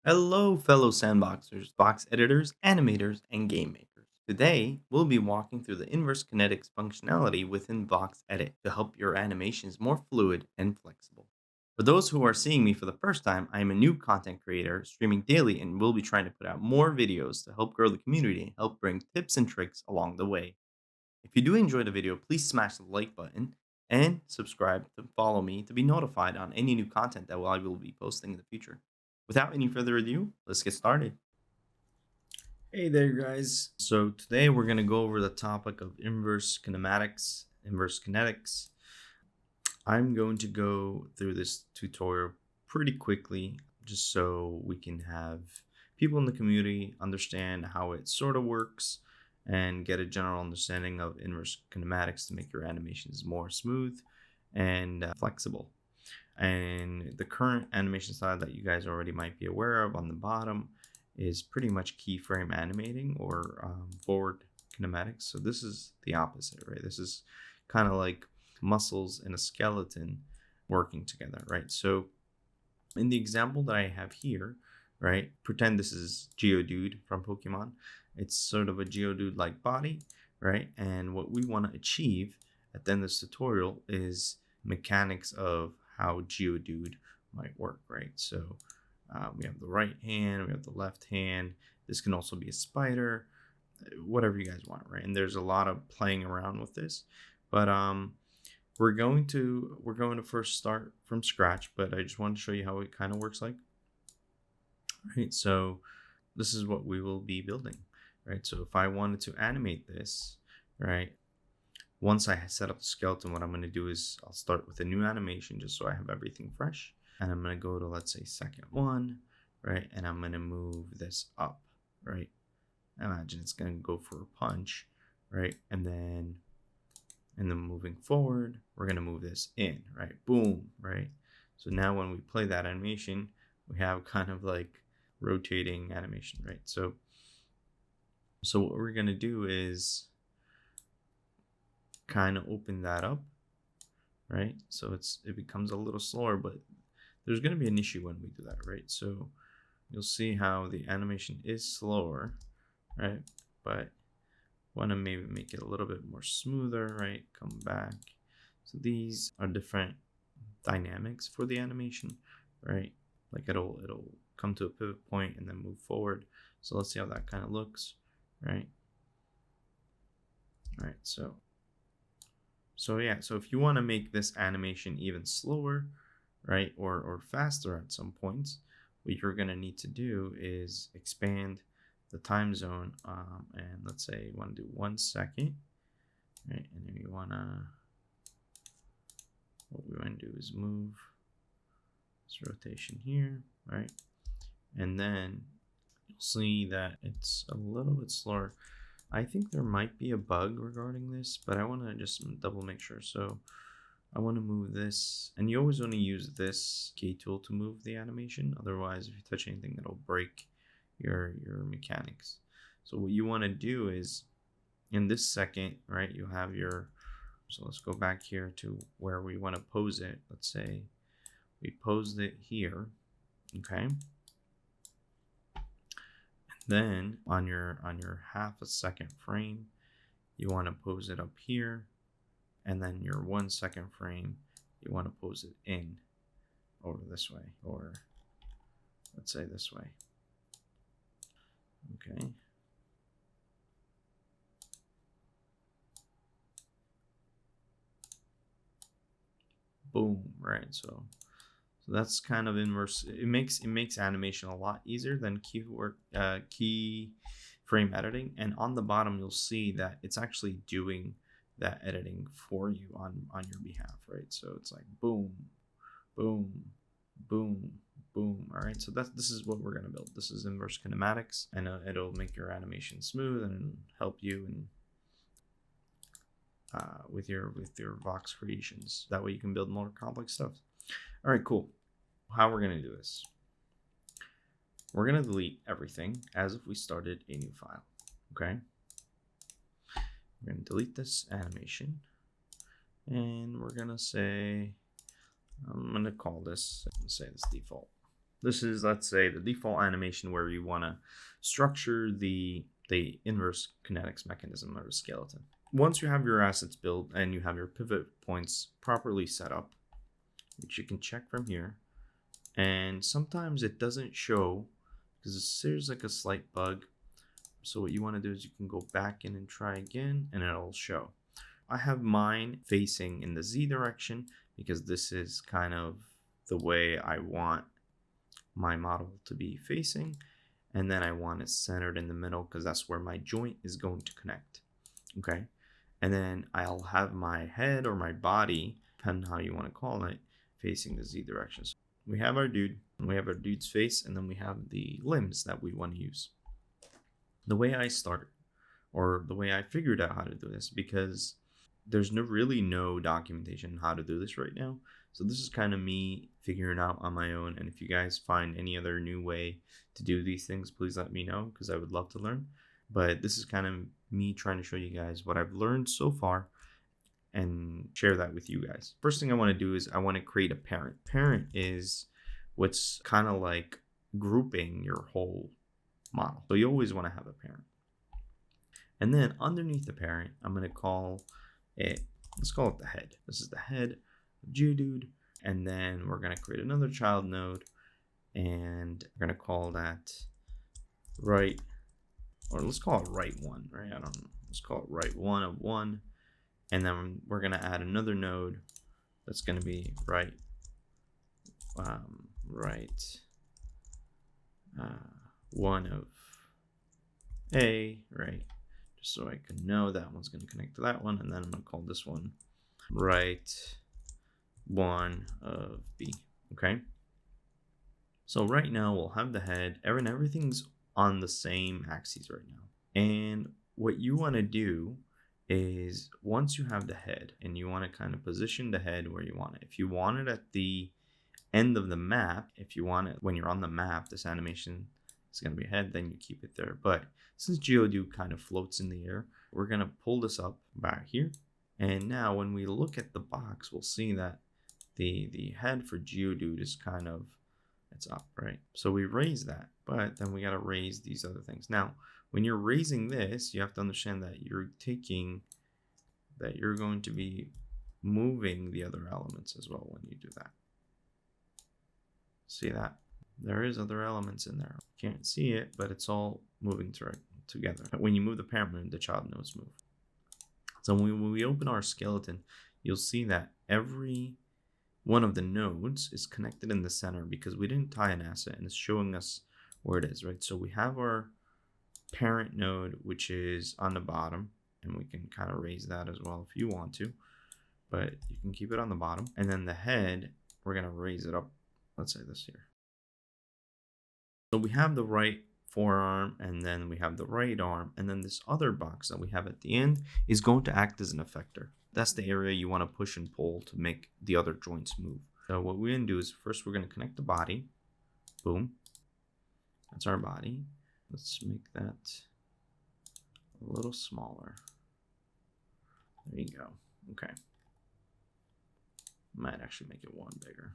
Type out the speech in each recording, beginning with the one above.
Hello, fellow sandboxers, box editors, animators, and game makers. Today, we'll be walking through the inverse kinetics functionality within VoxEdit to help your animations more fluid and flexible. For those who are seeing me for the first time, I am a new content creator streaming daily and will be trying to put out more videos to help grow the community and help bring tips and tricks along the way. If you do enjoy the video, please smash the like button and subscribe to follow me to be notified on any new content that I will be posting in the future. Without any further ado, let's get started. Hey there, guys. So today we're going to go over the topic of inverse kinematics, inverse kinetics. I'm going to go through this tutorial pretty quickly just so we can have people in the community understand how it sort of works and get a general understanding of inverse kinematics to make your animations more smooth and flexible. And the current animation style that you guys already might be aware of on the bottom is pretty much keyframe animating or forward kinematics. So this is the opposite, right? This is kind of like muscles in a skeleton working together, right? So in the example that I have here, right, pretend this is Geodude from Pokemon. It's sort of a Geodude-like body, right? And what we want to achieve at the end of this tutorial is mechanics of how Geodude might work, right? So we have the right hand, we have the left hand. This can also be a spider, whatever you guys want, right? And there's a lot of playing around with this, but we're going to first start from scratch. But I just wanted to show you how it kind of works like, right? So this is what we will be building, right? So if I wanted to animate this, right? Once I set up the skeleton, what I'm going to do is I'll start with a new animation just so I have everything fresh. And I'm going to go to, let's say, second one, right? And I'm going to move this up, right? Imagine it's going to go for a punch, right? And then moving forward, we're going to move this in, right? Boom, right? So now when we play that animation, we have kind of like rotating animation, right? So what we're going to do is kind of open that up, right? So it becomes a little slower, but there's going to be an issue when we do that, right? So you'll see how the animation is slower, right? But want to maybe make it a little bit more smoother, right? Come back. So these are different dynamics for the animation, right? Like it'll come to a pivot point and then move forward. So let's see how that kind of looks, right? All right, so yeah, so if you want to make this animation even slower, right, or faster at some points, what you're going to need to do is expand the time zone, and let's say you want to do 1 second, right, and then you want to, what we want to do is move this rotation here, right, and then you'll see that it's a little bit slower. I think there might be a bug regarding this, but I want to just double make sure. So I want to move this, and you always only use this key tool to move the animation. Otherwise, if you touch anything, it'll break your mechanics. So what you want to do is, in this second, right, you have your, so let's go back here to where we want to pose it. Let's say we posed it here, okay? Then on your half a second frame, you want to pose it up here, and then your 1 second frame, you want to pose it in over this way, or let's say this way. Okay. Boom, right? So that's kind of inverse. It makes animation a lot easier than key frame editing. And on the bottom, you'll see that it's actually doing that editing for you on your behalf, right? So it's like boom, boom, boom, boom. All right, so this is what we're gonna build. This is inverse kinematics, and it'll make your animation smooth and help you and with your Vox creations. That way you can build more complex stuff. All right, cool. How we're gonna do this? We're gonna delete everything as if we started a new file. Okay. We're gonna delete this animation, and we're gonna say, I'm gonna call this, say this default. This is, let's say, the default animation where you want to structure the inverse kinetics mechanism or skeleton. Once you have your assets built and you have your pivot points properly set up, which you can check from here, and sometimes it doesn't show because there's like a slight bug. So what you want to do is you can go back in and try again and it'll show. I have mine facing in the Z direction because this is kind of the way I want my model to be facing. And then I want it centered in the middle because that's where my joint is going to connect. Okay. And then I'll have my head or my body, depending on how you want to call it, facing the Z direction. So we have our dude, we have our dude's face, and then we have the limbs that we want to use. The way I started, or the way I figured out how to do this, because there's really no documentation on how to do this right now. So this is kind of me figuring out on my own. And if you guys find any other new way to do these things, please let me know because I would love to learn. But this is kind of me trying to show you guys what I've learned so far and share that with you guys. First thing I want to do is I want to create a parent. Parent is what's kind of like grouping your whole model. So you always want to have a parent. And then underneath the parent, I'm going to call it, let's call it the head. This is the head of Geodude. And then we're going to create another child node and we're going to call that right, or let's call it right one, right? I don't know. Let's call it right one of one. And then we're going to add another node that's going to be right, one of A, right? Just so I can know that one's going to connect to that one. And then I'm going to call this one right one of B, okay? So right now we'll have the head, everything's on the same axes right now. And what you want to do is once you have the head and you want to kind of position the head where you want it. If you want it at the end of the map, if you want it when you're on the map, this animation is going to be head, then you keep it there. But since Geodude kind of floats in the air, we're going to pull this up back here. And now when we look at the box, we'll see that the head for Geodude is kind of, it's up, right? So we raise that, but then we got to raise these other things. Now, when you're raising this, you have to understand that you're going to be moving the other elements as well when you do that. See that? There is other elements in there. Can't see it, but it's all moving together. When you move the parent node, the child nodes move. So when we open our skeleton, you'll see that every one of the nodes is connected in the center because we didn't tie an asset and it's showing us where it is, right? So we have our parent node, which is on the bottom, and we can kind of raise that as well if you want to, but you can keep it on the bottom. And then the head, we're going to raise it up, let's say this here. So we have the right forearm, and then we have the right arm, and then this other box that we have at the end is going to act as an effector. That's the area you want to push and pull to make the other joints move. So what we're going to do is first we're going to connect the body. Boom. That's our body. Let's make that a little smaller. There you go. Okay. Might actually make it one bigger.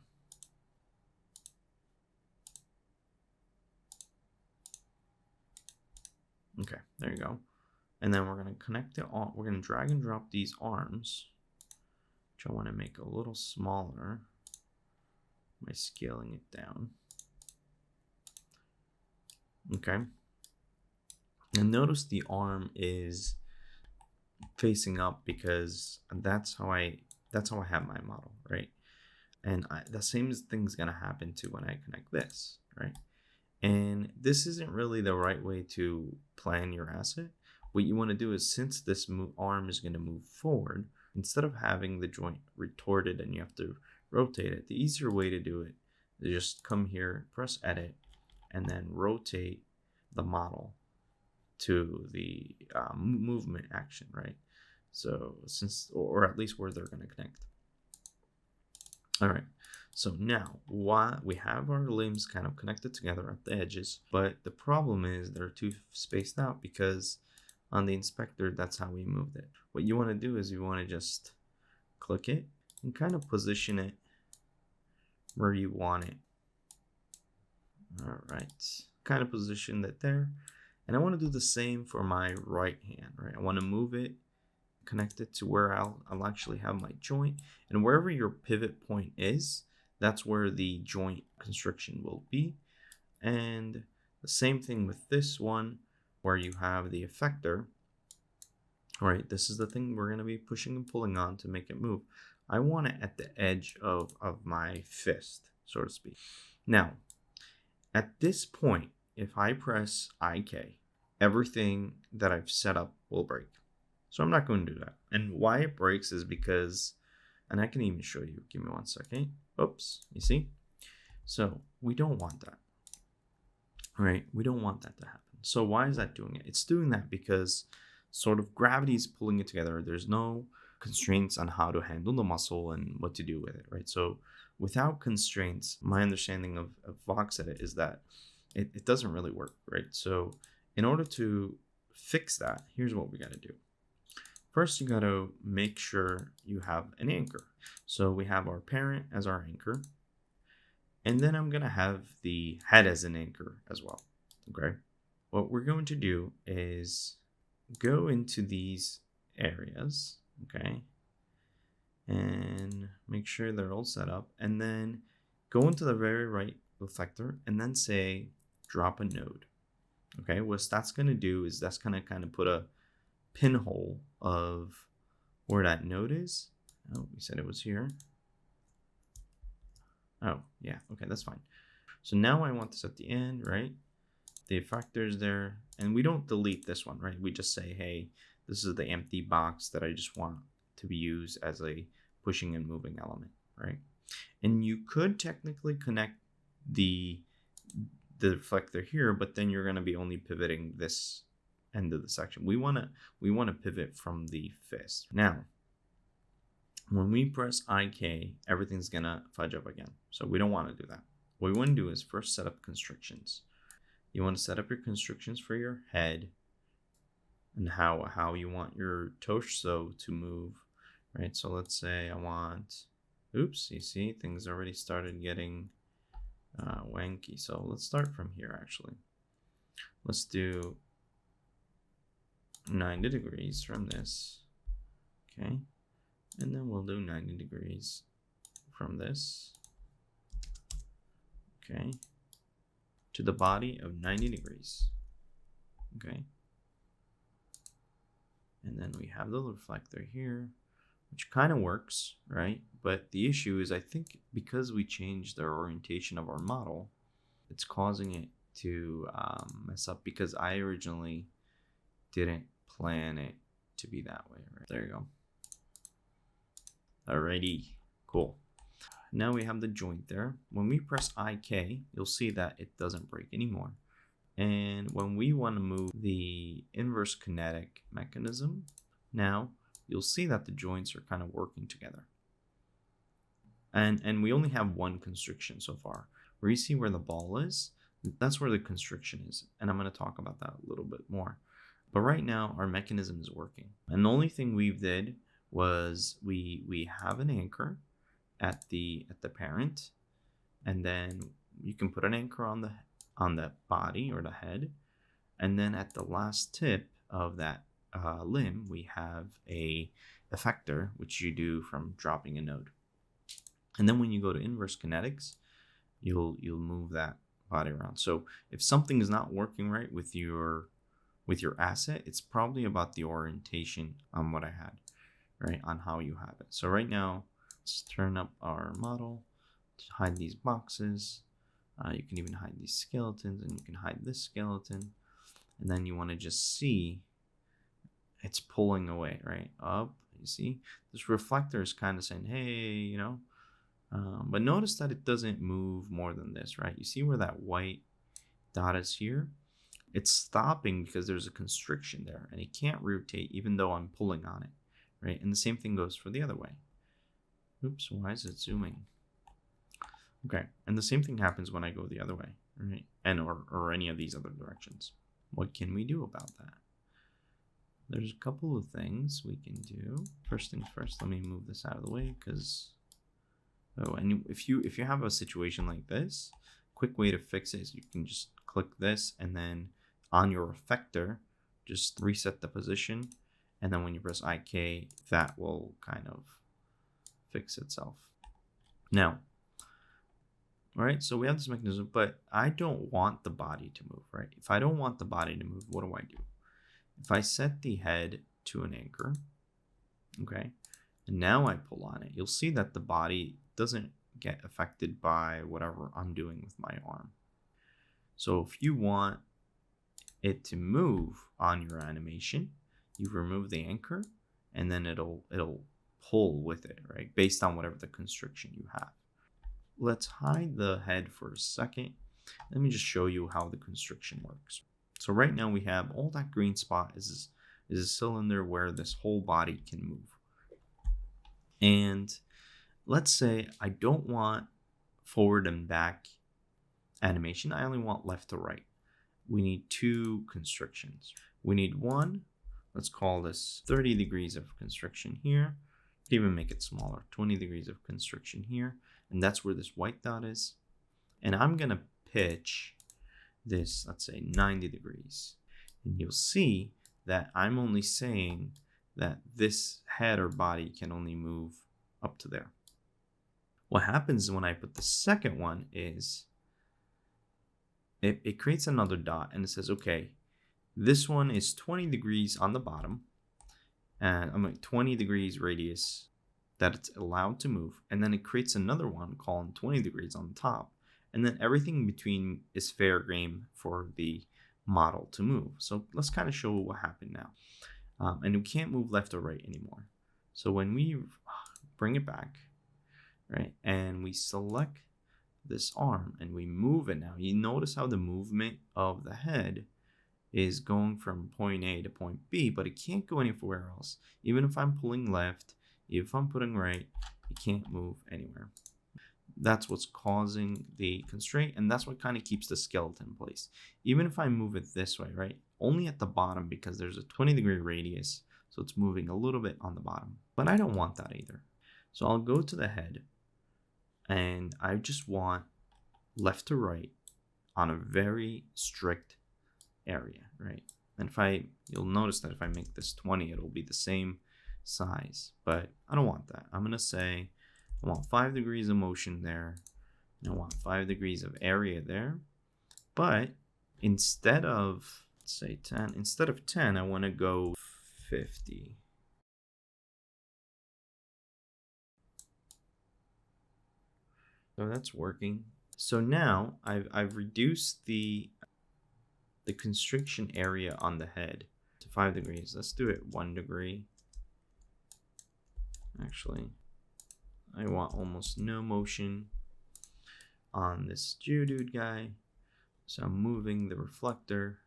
Okay, there you go. And then we're going to connect it all. We're going to drag and drop these arms, which I want to make a little smaller by scaling it down. Okay. And notice the arm is facing up because that's how I have my model, right? And the same thing's going to happen to when I connect this, right? And this isn't really the right way to plan your asset. What you want to do is, since this arm is going to move forward, instead of having the joint retorted and you have to rotate it, the easier way to do it is just come here, press edit, and then rotate the model to the movement action, right? So since, or at least where they're going to connect. All right. So now we have our limbs kind of connected together at the edges, but the problem is they're too spaced out because on the inspector, that's how we moved it. What you want to do is you want to just click it and kind of position it where you want it. All right, kind of positioned it there. And I want to do the same for my right hand, right? I want to move it, connect it to where I'll actually have my joint. And wherever your pivot point is, that's where the joint constriction will be. And the same thing with this one, where you have the effector. All right, this is the thing we're going to be pushing and pulling on to make it move. I want it at the edge of my fist, so to speak. Now, at this point, if I press IK, everything that I've set up will break. So I'm not going to do that. And why it breaks is because, and I can even show you, give me 1 second. Oops, you see? So we don't want that, right? We don't want that to happen. So why is that doing it? It's doing that because sort of gravity is pulling it together. There's no constraints on how to handle the muscle and what to do with it, right? So without constraints, my understanding of VoxEdit is that it doesn't really work, right? So in order to fix that, here's what we got to do. First, you got to make sure you have an anchor. So we have our parent as our anchor. And then I'm going to have the head as an anchor as well. Okay. What we're going to do is go into these areas. Okay. And make sure they're all set up. And then go into the very right effector and then say drop a node. Okay. What that's going to do is that's going to kind of put a pinhole of where that node is. Oh, we said it was here. Oh, yeah. Okay, that's fine. So now I want this at the end, right? The effector's there. And we don't delete this one, right? We just say, hey, this is the empty box that I just want to be used as a pushing and moving element, right? And you could technically connect the reflector here, but then you're going to be only pivoting this end of the section. We want to pivot from the fist. Now, when we press IK, everything's gonna fudge up again. So we don't want to do that. What we want to do is first set up constrictions. You want to set up your constrictions for your head and how you want your torso to move, right? So let's say I want, oops, you see things already started getting wanky. So let's start from here actually. Let's do 90 degrees from this, okay? And then we'll do 90 degrees from this, okay, to the body of 90 degrees, okay? And then we have the reflector here, which kind of works, right? But the issue is I think because we changed the orientation of our model, it's causing it to mess up because I originally didn't plan it to be that way, right? There you go. Alrighty, cool. Now we have the joint there. When we press IK, you'll see that it doesn't break anymore. And when we want to move the inverse kinetic mechanism, now you'll see that the joints are kind of working together. And we only have one constriction so far. Where you see where the ball is, that's where the constriction is. And I'm going to talk about that a little bit more. But right now, our mechanism is working. And the only thing we did was we have an anchor at the parent, and then you can put an anchor on the body or the head, and then at the last tip of that limb we have a effector, which you do from dropping a node. And then when you go to inverse kinetics, you'll move that body around. So if something is not working right with your asset, it's probably about the orientation on what I had, right, on how you have it. So right now, let's turn up our model to hide these boxes. You can even hide these skeletons, and you can hide this skeleton. And then you want to just see it's pulling away, right, up. You see, this reflector is kind of saying, hey, you know, but notice that it doesn't move more than this, right? You see where that white dot is here? It's stopping because there's a constriction there, and it can't rotate even though I'm pulling on it, right? And the same thing goes for the other way. Oops, why is it zooming? Okay, and the same thing happens when I go the other way, right? And or any of these other directions. What can we do about that? There's a couple of things we can do. First things first, let me move this out of the way because, oh, and if you have a situation like this, quick way to fix it is you can just click this, and then on your effector, just reset the position. And then when you press IK, that will kind of fix itself. Now, all right, so we have this mechanism, but I don't want the body to move, right? If I don't want the body to move, what do I do? If I set the head to an anchor, okay, and now I pull on it, you'll see that the body doesn't get affected by whatever I'm doing with my arm. So if you want it to move on your animation, you remove the anchor, and then it'll pull with it, right? Based on whatever the constriction you have. Let's hide the head for a second. Let me just show you how the constriction works. So right now we have all that green spot is a cylinder where this whole body can move. And let's say I don't want forward and back animation. I only want left to right. We need two constrictions. We need one, let's call this 30 degrees of constriction here. Even make it smaller, 20 degrees of constriction here. And that's where this white dot is. And I'm going to pitch this, let's say 90 degrees. And you'll see that I'm only saying that this head or body can only move up to there. What happens when I put the second one is it creates another dot, and it says, okay, this one is 20 degrees on the bottom, and I'm like 20 degrees radius that it's allowed to move. And then it creates another one called 20 degrees on the top. And then everything in between is fair game for the model to move. So let's kind of show what happened now. And we can't move left or right anymore. So when we bring it back, right, and we select this arm and we move it now, you notice how the movement of the head is going from point A to point B, but it can't go anywhere else. Even if I'm pulling left, if I'm putting right, it can't move anywhere. That's what's causing the constraint, and that's what kind of keeps the skeleton in place. Even if I move it this way, right, only at the bottom because there's a 20-degree radius, so it's moving a little bit on the bottom. But I don't want that either. So I'll go to the head, and I just want left to right on a very strict area, right? And you'll notice that if I make this 20, it'll be the same size, but I don't want that. I'm going to say I want 5 degrees of motion there, and I want 5 degrees of area there. But instead of, let's say 10, instead of 10, I want to go 50. So that's working. So now I've reduced the constriction area on the head to 5 degrees. Let's do it 1 degree. Actually, I want almost no motion on this Geodude guy. So I'm moving the reflector.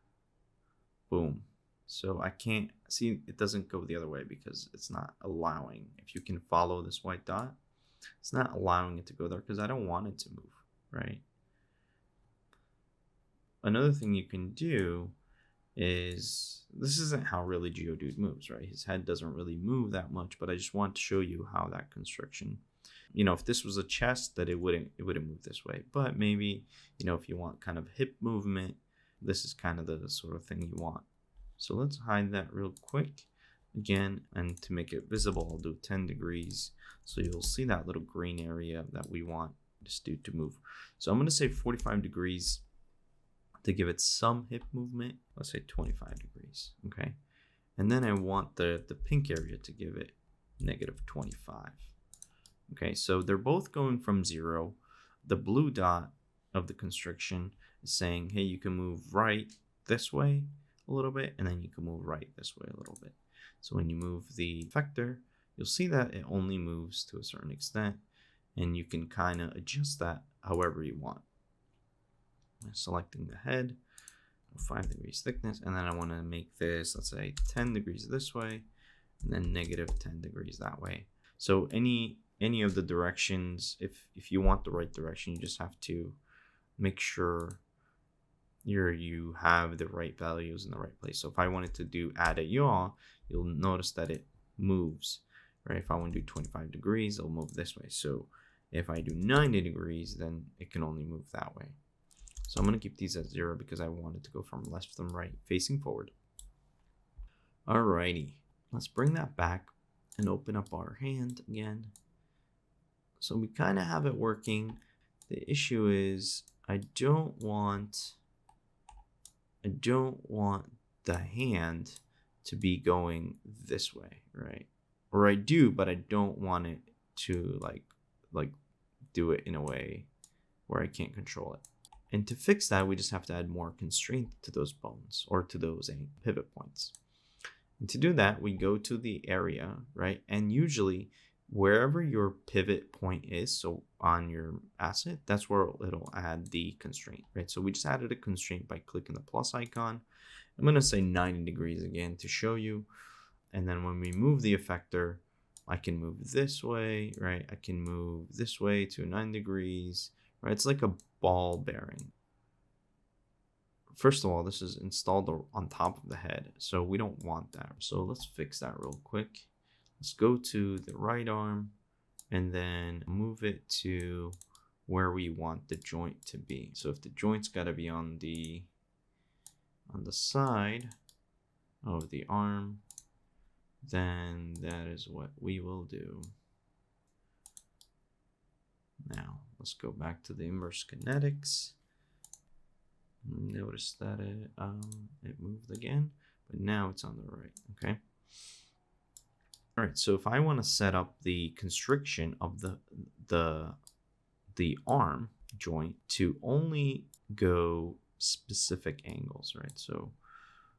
Boom. So I can't see, it doesn't go the other way because it's not allowing. If you can follow this white dot, it's not allowing it to go there because I don't want it to move, right? Another thing you can do is, this isn't how really Geodude moves, right? His head doesn't really move that much, but I just want to show you how that constriction, you know, if this was a chest, that it wouldn't move this way. But maybe, you know, if you want kind of hip movement, this is kind of the sort of thing you want. So let's hide that real quick again, and to make it visible, I'll do 10 degrees. So you'll see that little green area that we want this dude to move. So I'm going to say 45 degrees to give it some hip movement. Let's say 25 degrees, okay? And then I want the pink area to give it -25. Okay, so they're both going from 0. The blue dot of the constriction is saying, hey, you can move right this way a little bit, and then you can move right this way a little bit. So when you move the effector, you'll see that it only moves to a certain extent, and you can kind of adjust that however you want. I'm selecting the head, 5 degrees thickness, and then I want to make this, let's say 10 degrees this way, and then -10 degrees that way. So any of the directions, if you want the right direction, you just have to make sure you have the right values in the right place. So if I wanted to do add a yaw, you'll notice that it moves, right? If I want to do 25 degrees, it'll move this way. So if I do 90 degrees, then it can only move that way. So I'm going to keep these at 0 because I want it to go from left to right facing forward. Alrighty, let's bring that back and open up our hand again. So we kind of have it working. The issue is I don't want the hand to be going this way, right? Or I do, but I don't want it to like do it in a way where I can't control it. And to fix that, we just have to add more constraint to those bones or to those pivot points. And to do that, we go to the area, right? And usually wherever your pivot point is, so on your asset, that's where it'll add the constraint, right? So we just added a constraint by clicking the plus icon. I'm going to say 90 degrees again to show you. And then when we move the effector, I can move this way, right? I can move this way to 9 degrees, right? It's like a ball bearing. First of all, this is installed on top of the head, so we don't want that. So let's fix that real quick. Let's go to the right arm and then move it to where we want the joint to be. So if the joint's got to be on the side of the arm, then that is what we will do. Now let's go back to the inverse kinetics. Notice that it moved again, but now it's on the right. Okay. All right. So if I want to set up the constriction of the arm joint to only go specific angles, right? So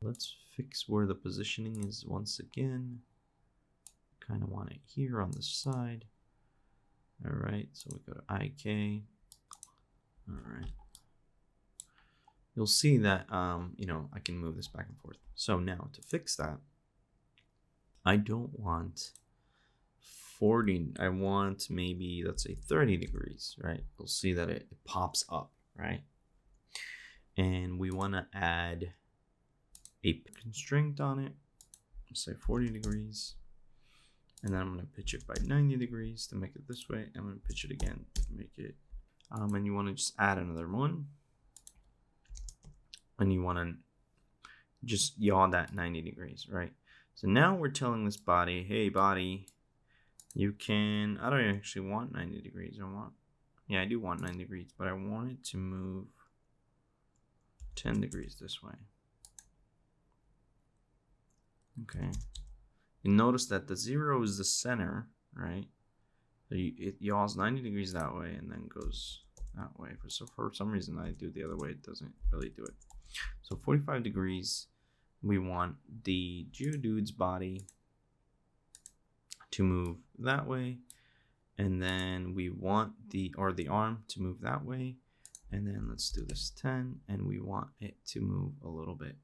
let's fix where the positioning is once again. Kind of want it here on the side. All right. So we go to IK. All right. You'll see that, I can move this back and forth. So now to fix that, I don't want 40, I want maybe, let's say 30 degrees, right? You'll see that it pops up, right? And we want to add a constraint on it, let's say 40 degrees. And then I'm going to pitch it by 90 degrees to make it this way. I'm going to pitch it again to make it, and you want to just add another one. And you want to just yaw that 90 degrees, right? So now we're telling this body, hey body, you can, I don't actually want 90 degrees. I do want 90 degrees, but I want it to move 10 degrees this way. Okay. You notice that the 0 is the center, right? So it yaws 90 degrees that way and then goes that way. So for some reason I do the other way, it doesn't really do it. So 45 degrees, we want the Geodude's body to move that way. And then we want the arm to move that way. And then let's do this 10, and we want it to move a little bit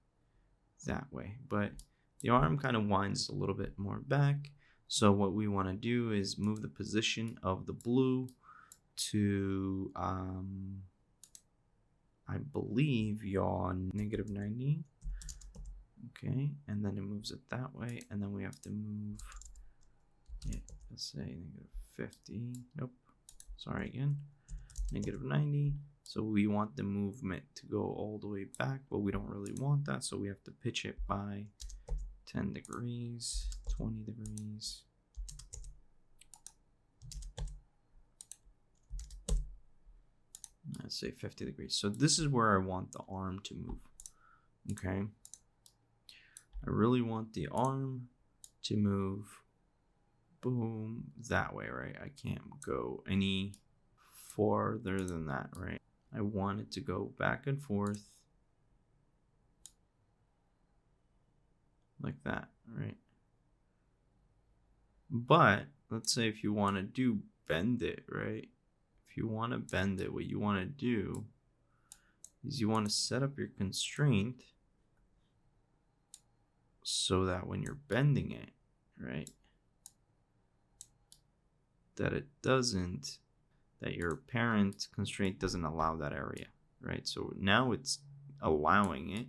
that way. But the arm kind of winds a little bit more back. So what we want to do is move the position of the blue to, I believe, yaw -90. Okay, and then it moves it that way, and then we have to move it, let's say -50. Nope, sorry again, -90. So we want the movement to go all the way back, but we don't really want that, so we have to pitch it by 10 degrees, 20 degrees. Let's say 50 degrees. So this is where I want the arm to move. Okay. I really want the arm to move, boom, that way, right? I can't go any farther than that, right? I want it to go back and forth like that, right? But let's say if you want to bend it, right? If you want to bend it, what you want to do is you want to set up your constraint so that when you're bending it, right, that your parent constraint doesn't allow that area, right? So now it's allowing it,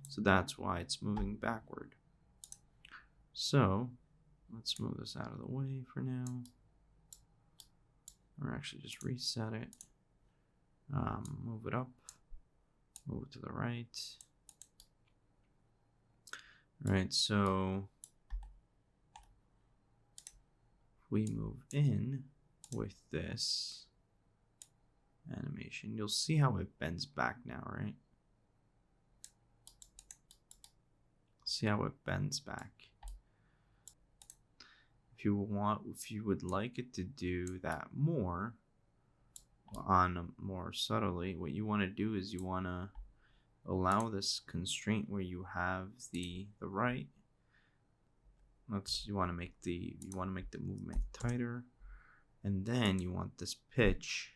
so that's why it's moving backward. So let's move this out of the way for now. Or actually just reset it, move it up. Move to the right. All right, so if we move in with this animation, you'll see how it bends back now, right? See how it bends back. If you would like it to do that more subtly, what you want to do is you want to allow this constraint where you have the right. You want to make the movement tighter, and then you want this pitch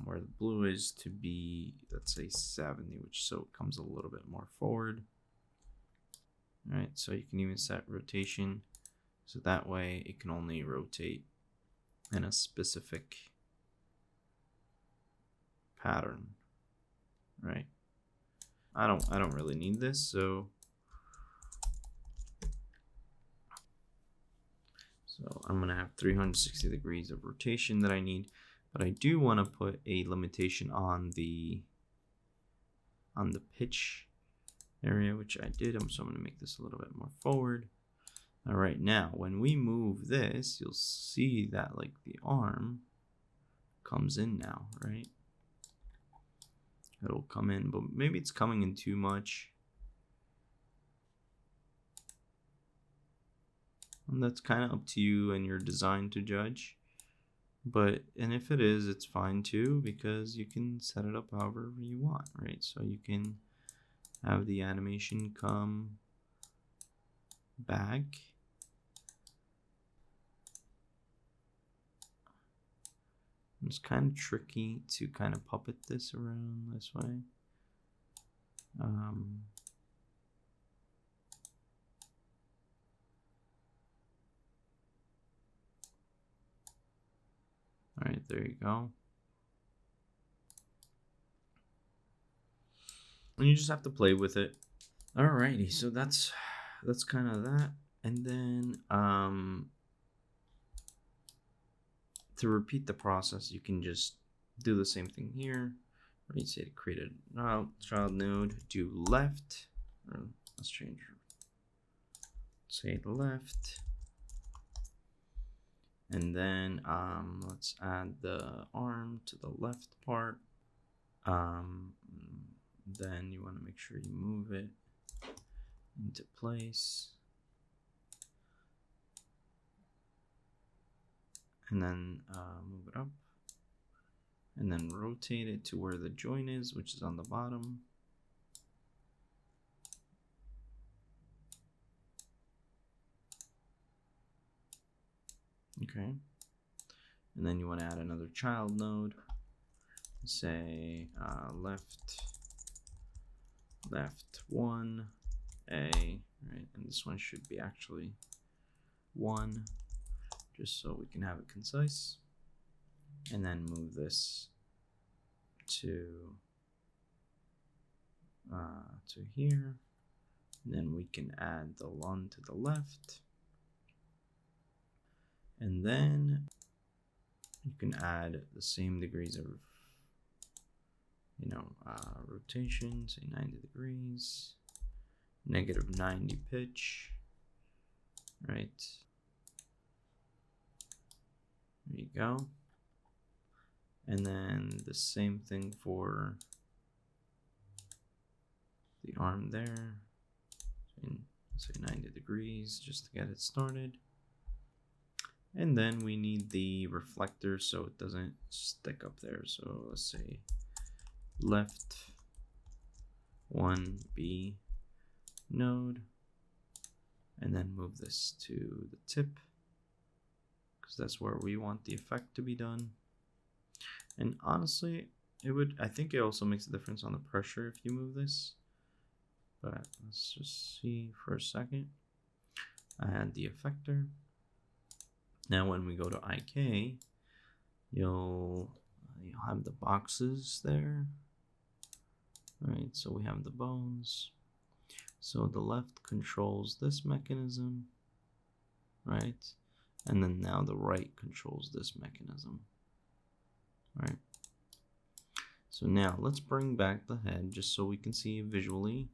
where the blue is to be, let's say 70, which so it comes a little bit more forward. All right, so you can even set rotation, so that way it can only rotate in a specific pattern, right? I don't really need this, so I'm gonna have 360 degrees of rotation that I need, but I do want to put a limitation on the pitch area, which I did. So I'm gonna make this a little bit more forward. All right, now when we move this, you'll see that like the arm comes in now, right? It'll come in, but maybe it's coming in too much. And that's kind of up to you and your design to judge. And if it is, it's fine too, because you can set it up however you want, right? So you can have the animation come back. It's kind of tricky to kind of puppet this around this way. All right, there you go. And you just have to play with it. Alrighty, so that's kind of that. And then to repeat the process, you can just do the same thing here. Right, say to create a child node, do left, or let's change, say left, and then let's add the arm to the left part. Then you want to make sure you move it into place, and then move it up, and then rotate it to where the join is, which is on the bottom. Okay, and then you want to add another child node, say left 1 A, right? And this one should be actually 1, just so we can have it concise. And then move this to here. And then we can add the one to the left. And then you can add the same degrees of rotation, say 90 degrees, -90 pitch, right? There you go. And then the same thing for the arm there, say 90 degrees just to get it started. And then we need the reflector so it doesn't stick up there. So let's say left 1B node, and then move this to the tip, because that's where we want the effect to be done. And honestly, I think it also makes a difference on the pressure if you move this, but let's just see for a second. I add the effector. Now when we go to IK, you'll have the boxes there, right? So we have the bones. So the left controls this mechanism, right? And then now the right controls this mechanism, right? So now let's bring back the head just so we can see visually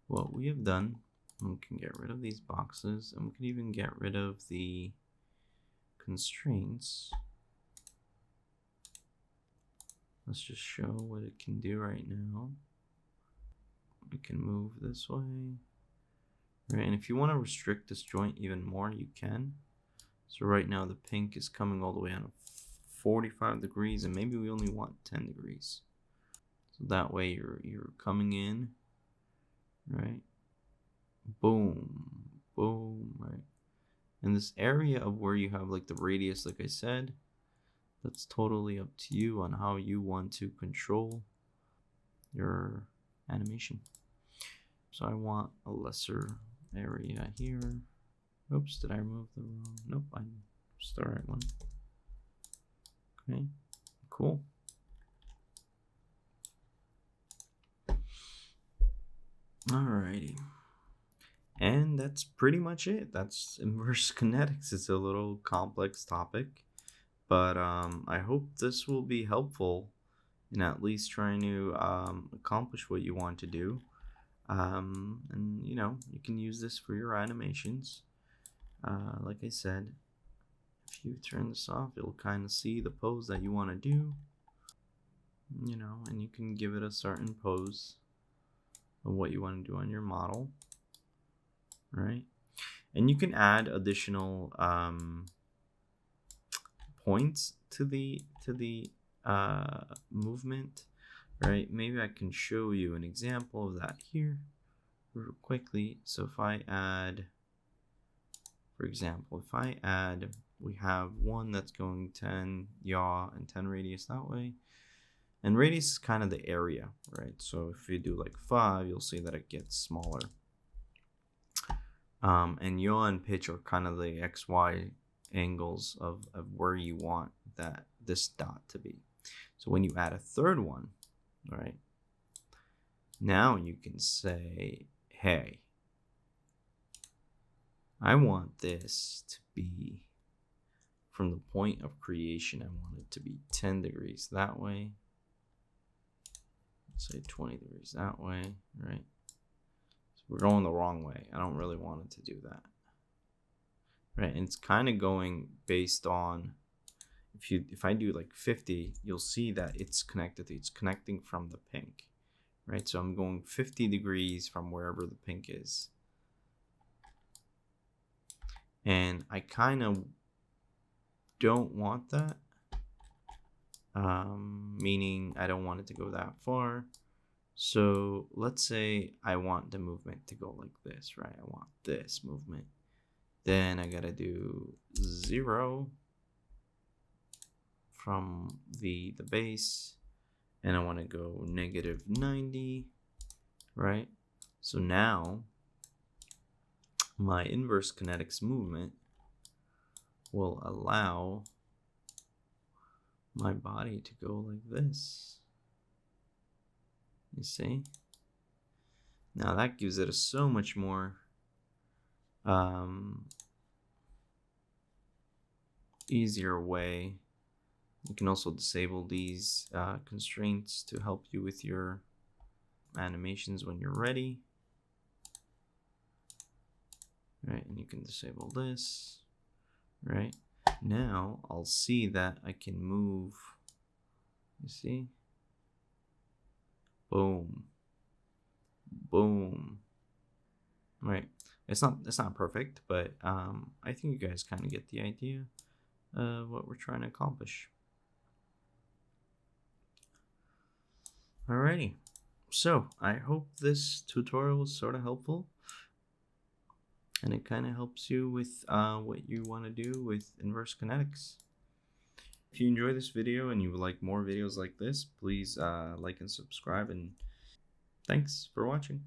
what we have done. We can get rid of these boxes, and we can even get rid of the constraints. Let's just show what it can do right now. We can move this way. Right, and if you want to restrict this joint even more, you can. So right now the pink is coming all the way on 45 degrees, and maybe we only want 10 degrees. So that way you're coming in, right? Boom, boom, right? And this area of where you have like the radius, like I said, that's totally up to you on how you want to control your animation. So I want a lesser area here. Oops, did I remove the wrong? Nope, I just the right one. Okay, cool. Alrighty. And that's pretty much it. That's inverse kinetics. It's a little complex topic, but I hope this will be helpful in at least trying to accomplish what you want to do. And you know, you can use this for your animations. Like I said, if you turn this off, you'll kind of see the pose that you want to do, you know, and you can give it a certain pose of what you want to do on your model, right? And you can add additional points to the movement, right? Maybe I can show you an example of that here real quickly. So if I add, for example, we have one that's going 10 yaw and 10 radius that way. And radius is kind of the area, right? So if you do like 5, you'll see that it gets smaller. And yaw and pitch are kind of the XY angles of where you want this dot to be. So when you add a third one, right, now you can say, hey, I want this to be from the point of creation. I want it to be 10 degrees that way. Let's say 20 degrees that way, right? So we're going the wrong way. I don't really want it to do that. Right, and it's kind of going based on, if I do like 50, you'll see that it's connecting from the pink, right? So I'm going 50 degrees from wherever the pink is. And I kind of don't want that, meaning I don't want it to go that far. So let's say I want the movement to go like this, right? I want this movement. Then I gotta do 0 from the base, and I want to go -90, right? So now my inverse kinetics movement will allow my body to go like this. You see? Now that gives it a so much more easier way. You can also disable these constraints to help you with your animations when you're ready. Right, and you can disable this. Right, now I'll see that I can move. You see? Boom. Boom. Right. It's not perfect, but I think you guys kind of get the idea of what we're trying to accomplish. Alrighty. So I hope this tutorial was sort of helpful, and it kind of helps you with what you want to do with inverse kinetics. If you enjoy this video and you would like more videos like this, please like and subscribe, and thanks for watching.